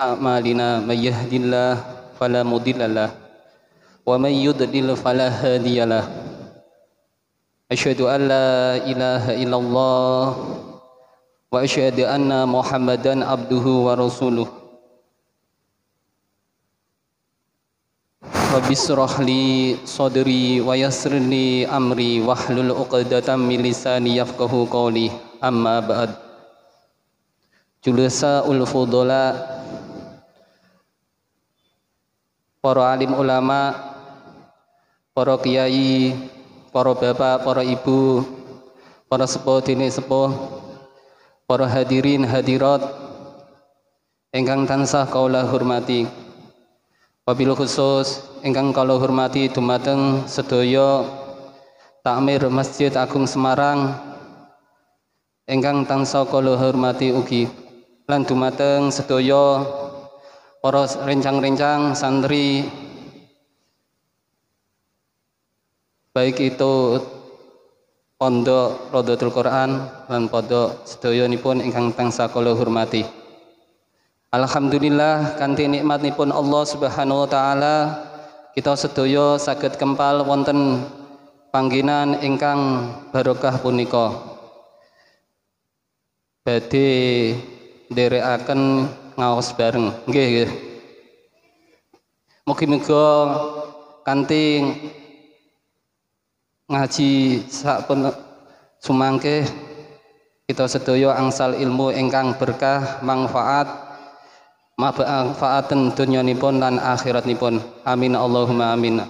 أعمالنا من يهد الله فلا مضل له ومن يضلل فلا هادي له أشهد أن لا إله إلا الله وأشهد أن محمدا عبده ورسوله رب اشرح لي صدري ويسر لي أمري واحلل عقدة من لساني يفقهوا قولي أما بعد Julasaul Fudola, para alim ulama, para kiai, para bapak, para ibu, para sepuh dene sepuh, para hadirin hadirat ingkang tansah kaula hormati. Wabil khusus ingkang kaula hormati dumateng sedaya takmir Masjid Agung Semarang ingkang tansah kaula hormati ugi lan dumateng sedaya para rencang-rencang santri baik itu pondok Rodotul Quran lan pondok sedayanipun ingkang tansah kula hormati. Alhamdulillah kanthi nikmatipun Allah Subhanahu wa taala kita sedaya saged kempal wonten panggenan ingkang barokah punika. Badhe nderekaken ngaos bareng nggih nggih. Mugi-mugi kanthi ngaji sakpun sumangke kita sedaya angsal ilmu ingkang berkah manfaaten dunyanipun lan akhiratipun. Amin Allahumma amin.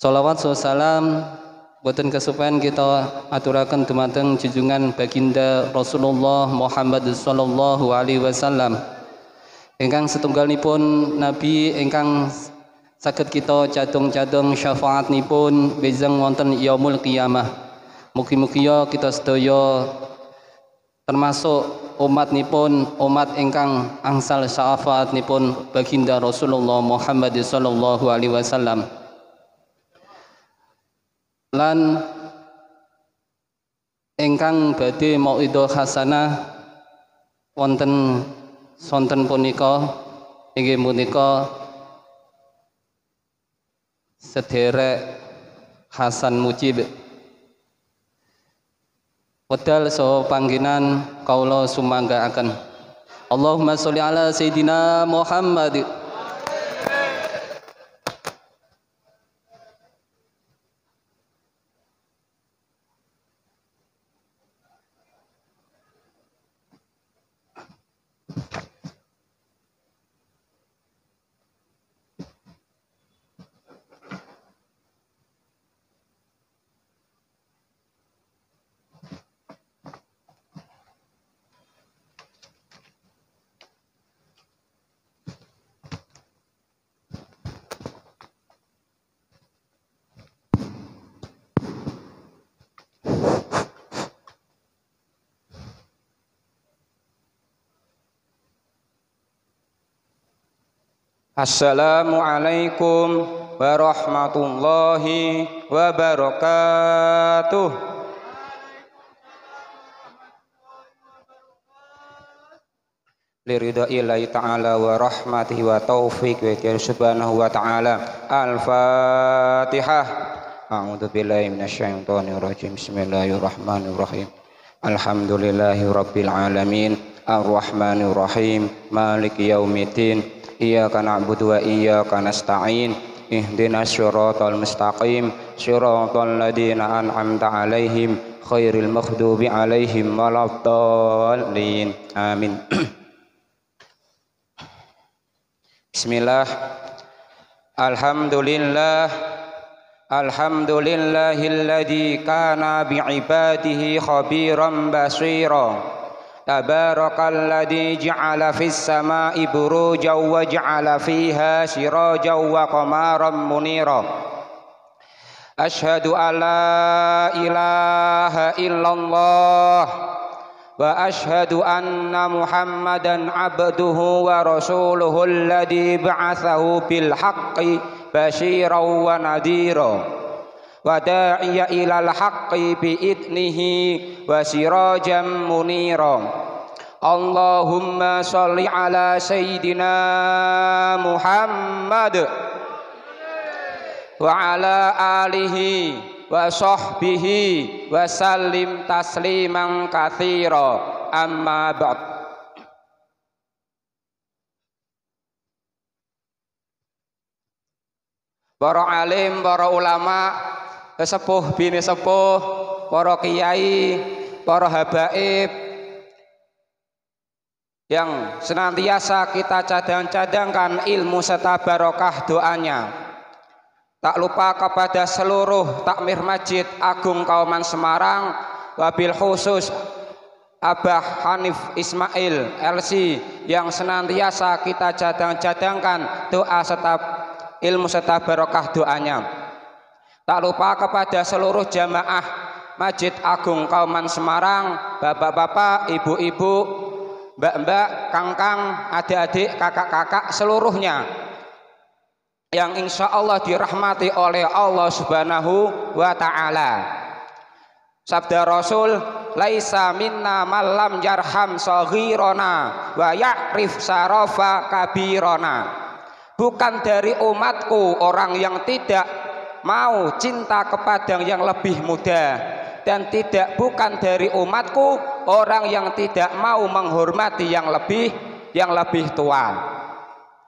Shalawat salam boten kesupen kita aturaken dumateng junjungan baginda Rasulullah Muhammad sallallahu alaihi wasallam ingkang setunggalipun nabi ingkang saged kita cadung-cadung syafaatipun bejeng wonten yaumul qiyamah. Mugi-mugi kita sedaya termasuk umatipun umat ingkang angsal syafaatipun baginda Rasulullah Muhammad sallallahu alaihi wasallam. Lan ingkang badhe mauidhah hasanah wonten sonten punika inggih punika sederek Hasan Mujib wedal saha panggenan kaula sumanggaaken. Allahumma sholli ala sayidina Muhammad. Assalamualaikum warahmatullahi wabarakatuh. Liridaillahi ta'ala wa rahmatihi wa taufiq wa subhanahu wa ta'ala. Al-Fatihah. A'udzu billahi minasyaitonir rajim. Bismillahirrahmanirrahim. Alhamdulillahi rabbil alamin. Ar-Rahmanir Rahim. Maliki yaumiddin. Iyyaka na'budu wa iyyaka nasta'in. Ihdinas siratal mustaqim. Siratal ladzina an'amta 'alaihim khairil maghdubi 'alaihim waladdallin. Amin. Bismillah. Alhamdulillah. Alhamdulillahilladzi kana bi'ibadihi khabiran basira. Tabarakalladzi ja'ala fis sama'i burujan wa ja'ala fiha sirajan wa qamaran munira. Asyhadu an la ilaha illallah wa asyhadu anna Muhammadan abduhu wa rasuluhu alladzi ba'atsahu bil haqqi basyiran wa nadhira. Wa da'iya ilal haqqi bi idnihi wa sirajan munira. Allahumma sholli ala sayyidina Muhammad wa ala alihi wa sahbihi wa sallim tasliman katsira. Amma ba'd. Para alim, para ulama, sepuh bini sepuh, para kiai, para habaib yang senantiasa kita cadang-cadangkan ilmu serta barokah doanya. Tak lupa kepada seluruh takmir Masjid Agung Kauman Semarang, wabil khusus Abah Hanif Ismail LC yang senantiasa kita cadang-cadangkan doa serta ilmu serta barokah doanya. Tak lupa kepada seluruh jamaah Masjid Agung Kauman Semarang, bapak-bapak, ibu-ibu, mbak-mbak, kang-kang, adik-adik, kakak-kakak, seluruhnya yang insya Allah dirahmati oleh Allah Subhanahu wa ta'ala. Sabda Rasul, laisa minna malam yarham saghirona wa ya'rif sarafa kabirona. Bukan dari umatku orang yang tidak mau cinta kepada yang lebih muda, dan bukan dari umatku orang yang tidak mau menghormati yang lebih tua.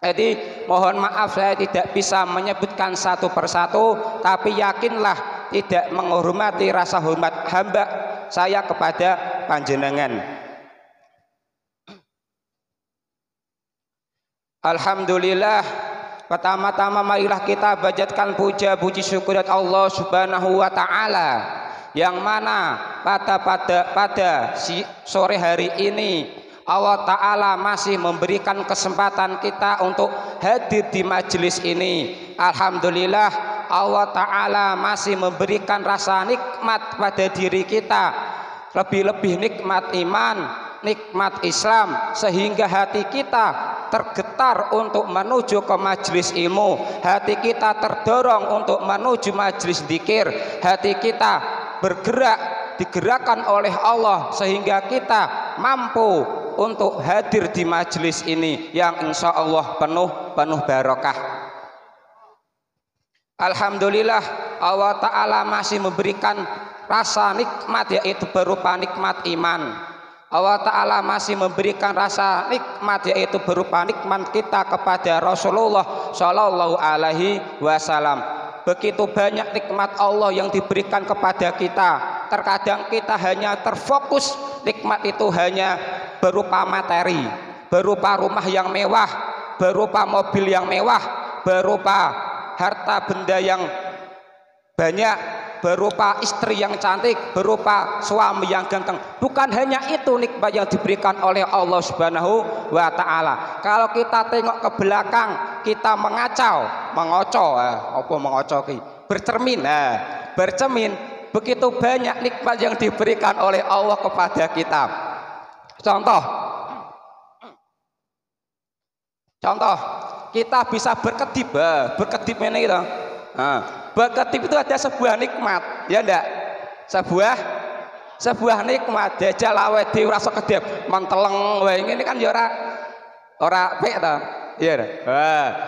Jadi mohon maaf saya tidak bisa menyebutkan satu persatu, tapi yakinlah tidak menghormati rasa hormat hamba saya kepada panjenengan. Alhamdulillah, pertama-tama marilah kita panjatkan puja puji syukur Allah Subhanahu wa ta'ala, yang mana pada sore hari ini Allah Ta'ala masih memberikan kesempatan kita untuk hadir di majelis ini. Alhamdulillah, Allah Ta'ala masih memberikan rasa nikmat pada diri kita, lebih-lebih nikmat iman, nikmat Islam, sehingga hati kita tergetar untuk menuju ke majelis ilmu, hati kita terdorong untuk menuju majelis zikir, hati kita digerakkan oleh Allah sehingga kita mampu untuk hadir di majelis ini yang insya Allah penuh barokah. Alhamdulillah, Allah Ta'ala masih memberikan rasa nikmat, yaitu berupa nikmat iman. Allah Ta'ala masih memberikan rasa nikmat, yaitu berupa nikmat kita kepada Rasulullah Shallallahu Alaihi Wasallam. Begitu banyak nikmat Allah yang diberikan kepada kita. Terkadang kita hanya terfokus nikmat itu hanya berupa materi, berupa rumah yang mewah, berupa mobil yang mewah, berupa harta benda yang banyak, berupa istri yang cantik, berupa suami yang ganteng. Bukan hanya itu nikmat yang diberikan oleh Allah Subhanahu wa ta'ala. Kalau kita tengok ke belakang, kita bercermin, begitu banyak nikmat yang diberikan oleh Allah kepada kita. Contoh, kita bisa berkedip ini gitu. Berkedip itu ada sebuah nikmat, ya enggak? Sebuah nikmat. Jajal awet dhewe rasa kedip, menteleng wae ngene kan ya ora pek ta. Iya.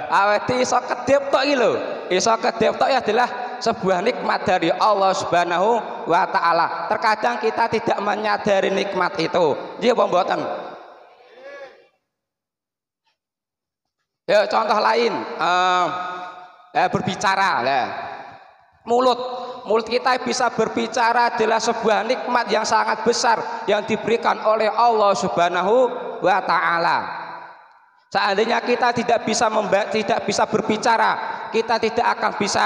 Awet iso kedip tok iki lho. Iso kedip tok ya adalah sebuah nikmat dari Allah Subhanahu wa ta'ala. Terkadang kita tidak menyadari nikmat itu. Nggih apa mboten? Ya, contoh lain, berbicara lah. Mulut kita bisa berbicara adalah sebuah nikmat yang sangat besar yang diberikan oleh Allah Subhanahu wa ta'ala. Seandainya kita tidak bisa berbicara, kita tidak akan bisa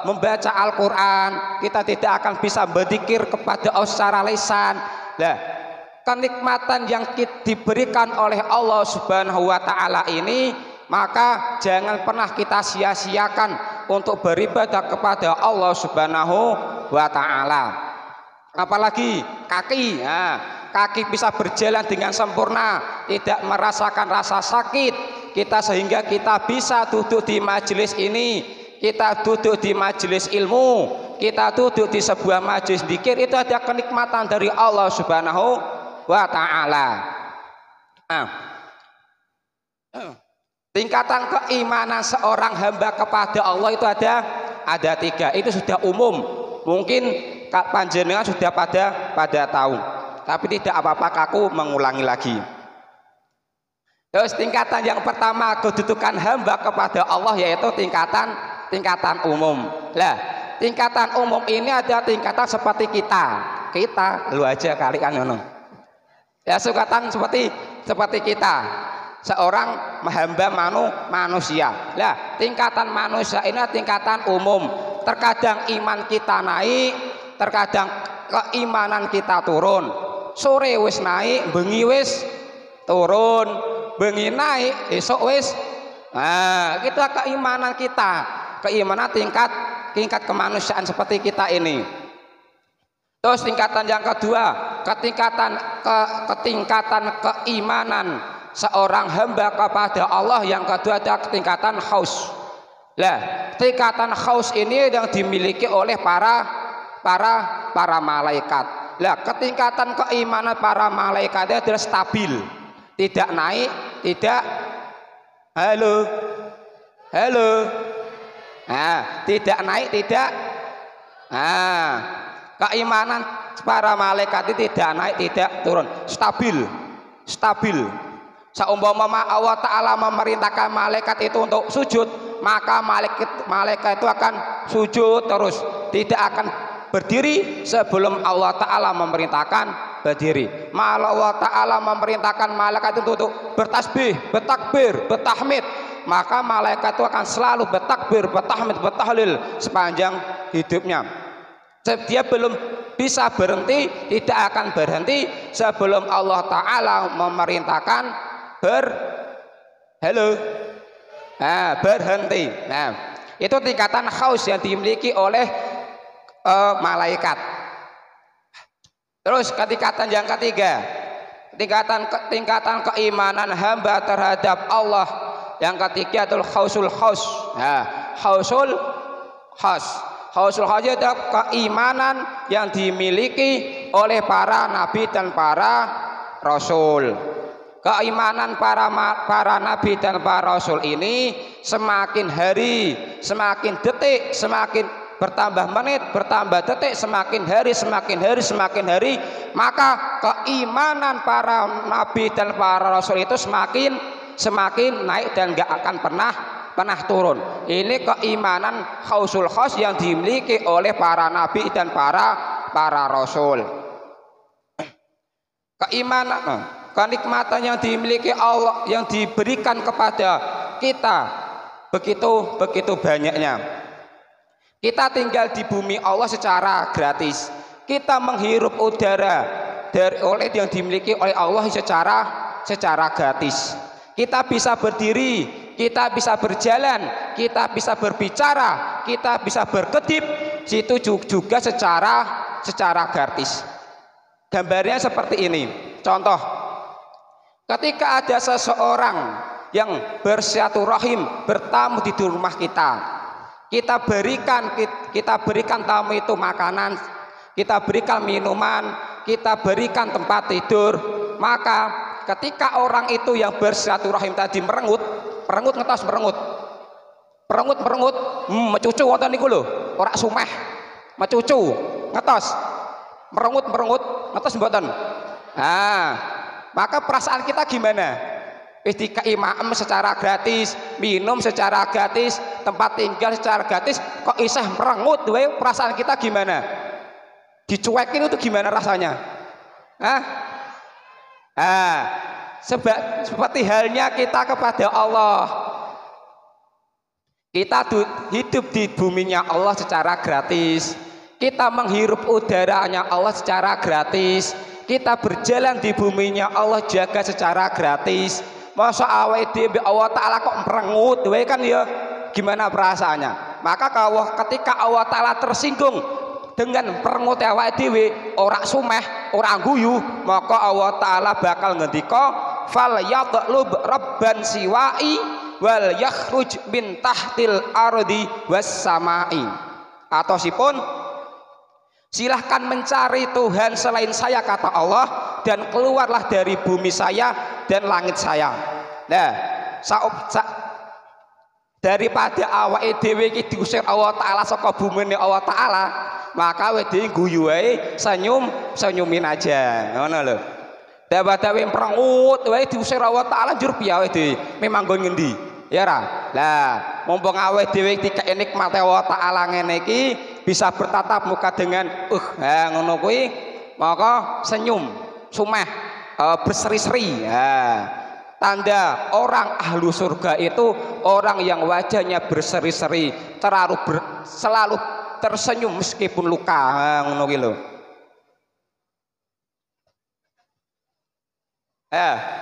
membaca Al-Quran, kita tidak akan bisa berzikir kepada Allah secara lisan. Nah, kenikmatan yang diberikan oleh Allah Subhanahu wa ta'ala ini, maka jangan pernah kita sia-siakan untuk beribadah kepada Allah Subhanahu wa ta'ala. Apalagi kaki, kaki bisa berjalan dengan sempurna, tidak merasakan rasa sakit kita, sehingga kita bisa duduk di majelis ini, kita duduk di majelis ilmu, kita duduk di sebuah majelis zikir. Itu ada kenikmatan dari Allah Subhanahu wa ta'ala. Nah, tingkatan keimanan seorang hamba kepada Allah itu ada 3. Itu sudah umum. Mungkin panjenengan sudah pada tahu. Tapi tidak apa-apa aku mengulangi lagi. Terus tingkatan yang pertama kedudukan hamba kepada Allah yaitu tingkatan umum. Lah, tingkatan umum ini ada tingkatan seperti kita lu aja kali kan ngono. Ya tingkatan seperti kita. Seorang hamba manusia. Lah, tingkatan manusia ini tingkatan umum. Terkadang iman kita naik, terkadang keimanan kita turun. Sore wis naik, bengi wis turun, bengi naik, esok wis. Nah, kita keimanan kita, keimanan tingkat kemanusiaan seperti kita ini. Terus tingkatan yang kedua, ketingkatan keimanan seorang hamba kepada Allah yang kedua ada tingkatan khaus. Lah, tingkatan khaus ini yang dimiliki oleh para malaikat. Lah, ketingkatan keimanan para malaikat itu adalah stabil, tidak naik, tidak halo. Nah, tidak naik, tidak. Nah, keimanan para malaikat itu tidak naik, tidak turun, stabil. Seumpama Allah Ta'ala memerintahkan malaikat itu untuk sujud, maka malaikat itu akan sujud terus, tidak akan berdiri sebelum Allah Ta'ala memerintahkan berdiri. Malah Allah Ta'ala memerintahkan malaikat itu untuk bertasbih, bertakbir, bertahmid, maka malaikat itu akan selalu bertakbir, bertahmid, bertahlil sepanjang hidupnya. Dia belum bisa berhenti, tidak akan berhenti sebelum Allah Ta'ala memerintahkan berhenti. Nah, itu tingkatan khaus yang dimiliki oleh malaikat. Terus ketingkatan yang ketiga, tingkatan keimanan hamba terhadap Allah yang ketiga adalah khausul khaus. Nah, khausul khas itu keimanan yang dimiliki oleh para nabi dan para rasul. Keimanan para nabi dan para rasul ini semakin hari, semakin detik, semakin bertambah menit, bertambah detik, semakin hari, maka keimanan para nabi dan para rasul itu semakin naik dan gak akan pernah turun. Ini keimanan khausul khas yang dimiliki oleh para nabi dan para rasul. Keimanan kenikmatan yang dimiliki Allah yang diberikan kepada kita begitu banyaknya. Kita tinggal di bumi Allah secara gratis. Kita menghirup udara oleh yang dimiliki oleh Allah secara gratis. Kita bisa berdiri, kita bisa berjalan, kita bisa berbicara, kita bisa berkedip, itu juga secara gratis. Gambarnya seperti ini. Contoh, ketika ada seseorang yang bersilaturahim bertamu di rumah kita, kita berikan tamu itu makanan, kita berikan minuman, kita berikan tempat tidur, maka ketika orang itu yang bersilaturahim tadi merengut mecucu wonten niku lho, ora sumeh, mecucu ngetos, merengut ngetos mboten. Nah, maka perasaan kita gimana? Dikai maem secara gratis, minum secara gratis, tempat tinggal secara gratis, kok isih merengut wae, perasaan kita gimana? Dicuekin itu gimana rasanya? Seperti halnya kita kepada Allah. Kita hidup di buminya Allah secara gratis. Kita menghirup udaranya Allah secara gratis. Kita berjalan di buminya Allah jaga secara gratis. Masa awake dhewe Allah Ta'ala kok merengut wae kan ya, gimana perasaannya? Maka ketika Allah Ta'ala tersinggung dengan merengut awake dhewe, ora sumeh, ora guyu, maka Allah Ta'ala bakal ngendika fal yadlub rabban siwai wal yakhruj min tahtil ardi was samai. Atau sipun, silahkan mencari Tuhan selain saya, kata Allah, dan keluarlah dari bumi saya dan langit saya. Nah, daripada awake dhewe iki diusir Allah taala saka bumine Allah taala, maka awake dhewe guyu wae, senyumin aja. Ngono lho. Daripada we prengut wae diusir Allah taala njur piye awake dhewe? Memang nggon ngendi? Ya ra. Lah, mumpung awake dhewe dikek nikmat Allah taala ngene iki bisa bertatap muka dengan ngono kuwi, maka senyum, sumeh, berseri-seri. Tanda orang ahlu surga itu orang yang wajahnya berseri-seri, selalu tersenyum meskipun luka. Ngono ki lho.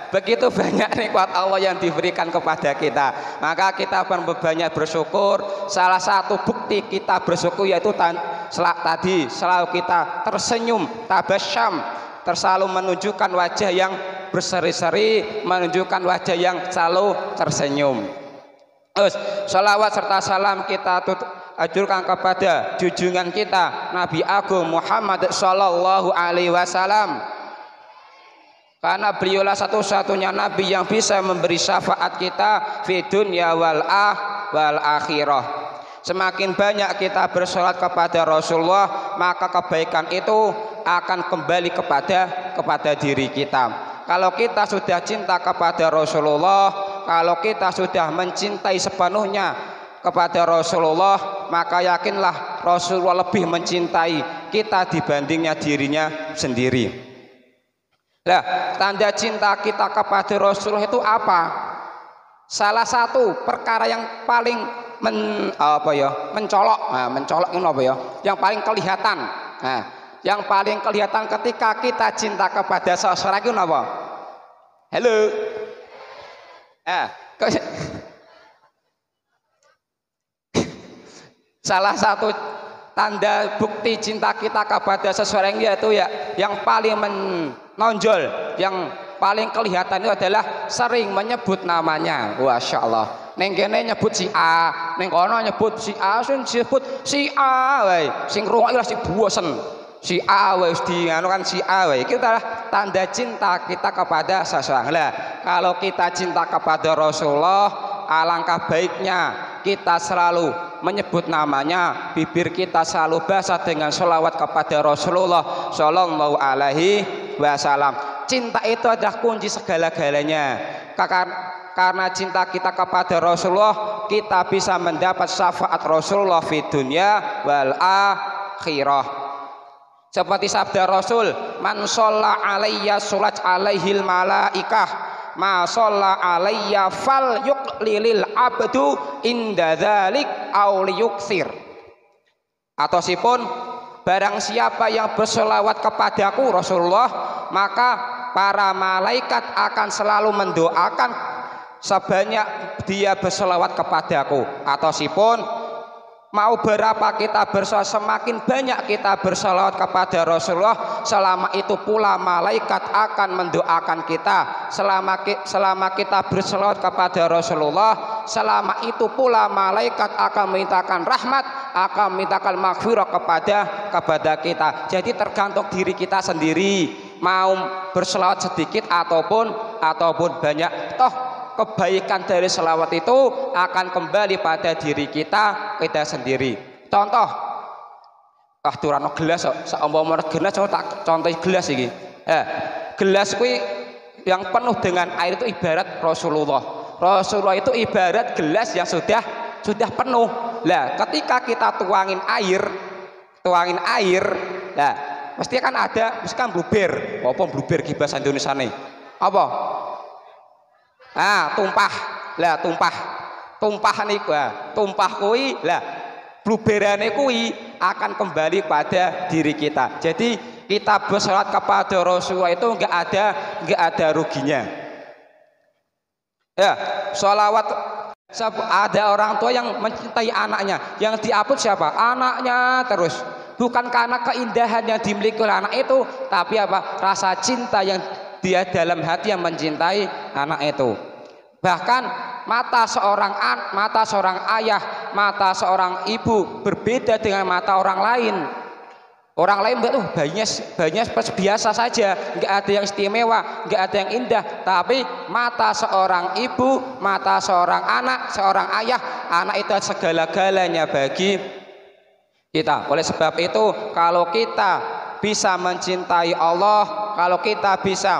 Begitu banyak nikmat Allah yang diberikan kepada kita, maka kita banyak bersyukur. Salah satu bukti kita bersyukur yaitu tadi selalu kita tersenyum, tabasyam, selalu menunjukkan wajah yang berseri-seri, menunjukkan wajah yang selalu tersenyum. Terus salawat serta salam kita aturkan kepada junjungan kita Nabi Agung Muhammad sallallahu alaihi wasallam, karena beliaulah satu-satunya nabi yang bisa memberi syafaat kita fi dunya wal akhirah. Semakin banyak kita bersolat kepada Rasulullah, maka kebaikan itu akan kembali kepada diri kita. Kalau kita sudah cinta kepada Rasulullah, kalau kita sudah mencintai sepenuhnya kepada Rasulullah, maka yakinlah Rasulullah lebih mencintai kita dibandingnya dirinya sendiri. Nah, tanda cinta kita kepada Rasulullah itu apa? Salah satu perkara yang paling mencolok, mencolok ini apa ya? Yang paling kelihatan. Nah, yang paling kelihatan ketika kita cinta kepada seseorang itu apa? Halo. Salah satu tanda bukti cinta kita kepada seseorang yaitu yang paling menonjol, yang paling kelihatan itu adalah sering menyebut namanya. Masya Allah. Neng kene nyebut si A, neng kono nyebut si A, sing disebut si A wae. Sing rungokke lah si bosen. Si A wae wis kan si A wae. Itu adalah tanda cinta kita kepada seseorang. Lah, kalau kita cinta kepada Rasulullah, alangkah baiknya kita selalu menyebut namanya, bibir kita selalu basah dengan sholawat kepada Rasulullah Shallallahu Alaihi Wasallam. Cinta itu adalah kunci segala-galanya. Karena cinta kita kepada Rasulullah, kita bisa mendapat syafaat Rasulullah fi dunya wal akhirah. Seperti sabda Rasul, man sholla alayya sholat alaihil malaikah, ma sholla alayya fal yuqlilil abdu inda dhalik aw liyuksir. Atau sipun, barang siapa yang bersolawat kepadaku Rasulullah, maka para malaikat akan selalu mendoakan sebanyak dia bersolawat kepadaku. Atau sipun, mau berapa kita bersolawat, semakin banyak kita bersolawat kepada Rasulullah, selama itu pula malaikat akan mendoakan kita. Selama kita bersolawat kepada Rasulullah, selama itu pula malaikat akan memintakan rahmat, akan memintakan maghfirah kepada kita. Jadi tergantung diri kita sendiri, mau bersolawat sedikit ataupun banyak. Toh kebaikan dari selawat itu akan kembali pada diri kita sendiri. Contoh, turano gelas, saumpama gelas, tak contoh gelas iki. Gelas kuwi yang penuh dengan air itu ibarat Rasulullah. Rasulullah itu ibarat gelas yang sudah penuh. Lah, ketika kita tuangin air, lah mesti kan bluber. Apa bluber ki bahasa Indonesiane? Apa? Tumpah. Lah tumpah niku, tumpah kuwi lah bluberane kuwi akan kembali pada diri kita. Jadi kita bersolat kepada Rasulullah itu enggak ada ruginya. Ya, sholawat, ada orang tua yang mencintai anaknya, yang diaput siapa? Anaknya terus. Bukan karena keindahan yang dimiliki oleh anak itu, tapi apa? Rasa cinta yang dia dalam hati yang mencintai anak itu. Bahkan mata seorang ayah, mata seorang ibu berbeda dengan mata orang lain. Orang lain tuh bayinya biasa saja, nggak ada yang istimewa, nggak ada yang indah. Tapi mata seorang ibu, mata seorang anak, seorang ayah, anak itu segala-galanya bagi kita. Oleh sebab itu, kalau kita bisa mencintai Allah, kalau kita bisa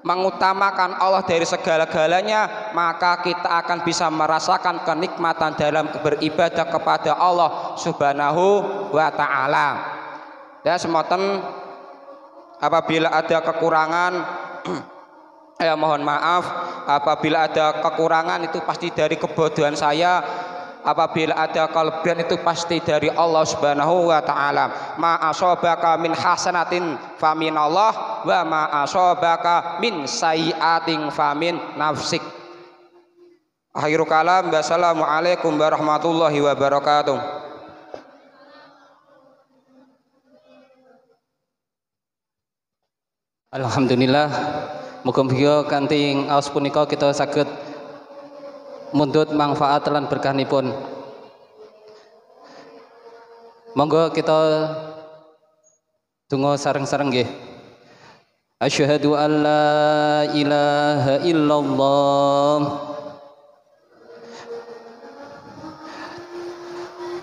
mengutamakan Allah dari segala-galanya, maka kita akan bisa merasakan kenikmatan dalam beribadah kepada Allah Subhanahu wa ta'ala. Ya, semoten apabila ada kekurangan ya mohon maaf. Apabila ada kekurangan itu pasti dari kebodohan saya. Apabila ada kelebihan itu pasti dari Allah Subhanahu wa ta'ala. Ma asobaka min hasanatin famin Allah, wa ma asobaka min sayiatin famin nafsik. Akhirul kalam, wassalamualaikum warahmatullahi wabarakatuh. Alhamdulillah, muga-muga kanthi aos punika kita saged mundhut manfaat lan berkahipun. Monggo kita donga sareng-sareng nggih. Asyhadu an la ilaha illallah,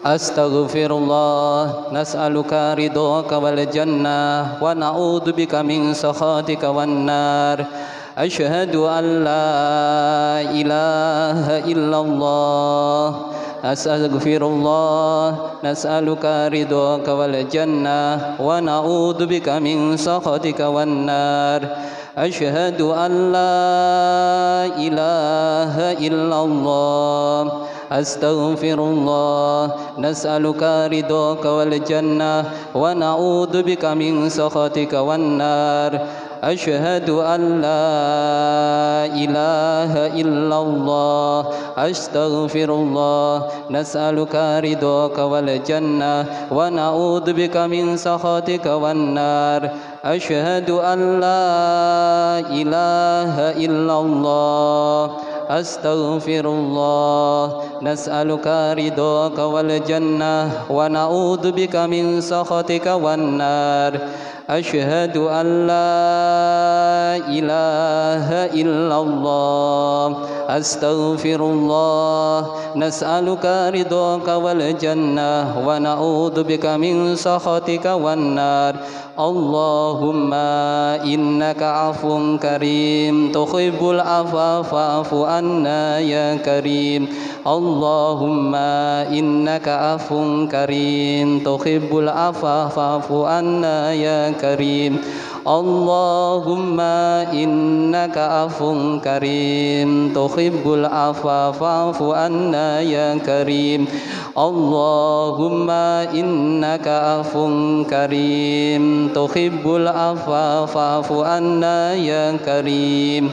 astaghfirullah, nas'aluka ridhaka wal jannah wa na'udzubika min sakhatika wan nar. Asyhadu an la ilaha illallah, astaghfirullah, nas'aluka ridhaka wal jannah wa na'udzubika min sakhatika wan nar. Asyhadu an la ilaha illallah, astaghfirullah, nas'aluka ridhaka wal jannah wa na'udzubika min sakhatika wan nar. Asyhadu an la ilaha illallah, astaghfirullah, nas'aluka ridhaka wal jannah wa na'udzubika min sakhatika wan nar. Asyhadu an la ilaha illallah, astaghfirullah, nas'aluka ridhaka wal jannah wa na'udzubika min sakhatika wan nar. Asyhadu an la ilaha illallah, astaghfirullah, nas'aluka ridhaka wal jannah wa na'udzubika min sakhatika wan nar. Allahumma innaka afun karim, tuhibbul afwa fa'fu anna ya karim. Allahumma innaka afun karim, tuhibbul afwa fa'fu anna ya karim. Allahumma innaka afun karim, tuhibbul afwa fa'fu anna ya karim. Allahumma innaka afun karim, tuhibbul afwa fa'fu anna ya karim.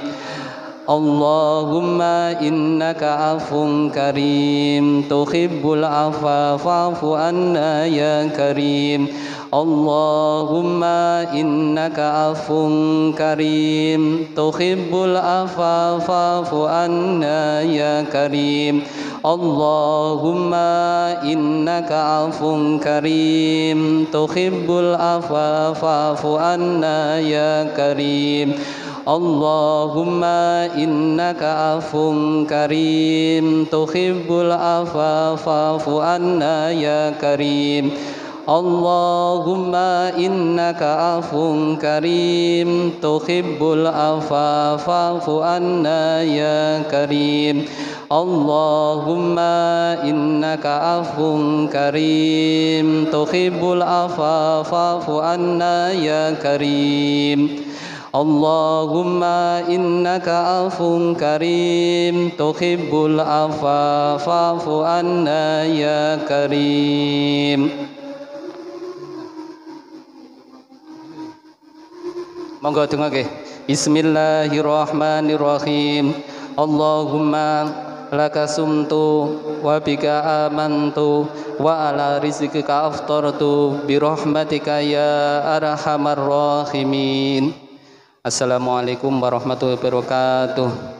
Allahumma innaka afun karim, tuhibbul afwa fa'fu anna ya karim. Allahumma innaka afun karim, tuhibbul afwa fa'fu anna ya karim. Allahumma innaka afun karim, tuhibbul afwa fa'fu anna ya karim. Allahumma innaka afun karim, tuhibbul afwa fa'fu anna ya karim. Allahumma innaka afun karim, tuhibbul afwa fa'fu anna ya karim. Allahumma innaka afun karim, tuhibbul afwa fa'fu anna ya karim. Allahumma innaka afun karim, tuhibbul afwa fa'fu anna ya karim. Monggo donga nggih. Bismillahirrahmanirrahim. Allahumma laka sumtu wa bika amantu wa ala rizqika aftartu bi rahmatika ya arhamar rahimin. Assalamualaikum warahmatullahi wabarakatuh.